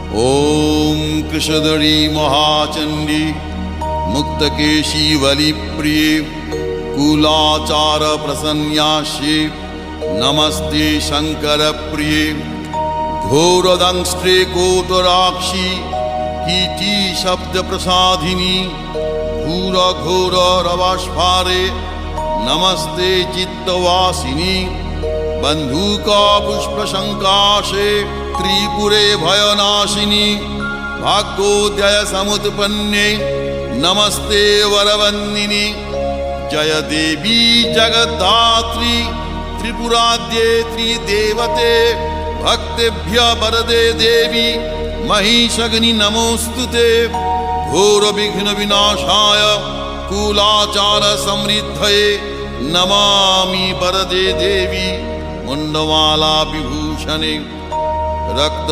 ॐ कृशधरी महाचण्डी मुक्तकेशी वलिप्रिये कुलाचार प्रसन्यास्ये नमस्ते शंकरप्रिये घोरदंष्ट्रे कोटराक्षी कीटी शब्द प्रसादिनी घोर घोर रवास्फारे नमस्ते चित्तवासिनी बंधुका पुष्प शंकाशे त्रिपुरे भयनाशिनी भाग्योदय समुत्पन्ने नमस्ते वरवन्दिनी जय देवी जगद्धात्री त्रिपुराद्ये त्रिदेवते भक्तेभ्य वरदे देवी महिषग्नि नमोस्तुते घोर विघ्न विनाशाय कुलाचार समृद्धये नमामि वरदे देवी मुंडमाला विभूषणे रक्त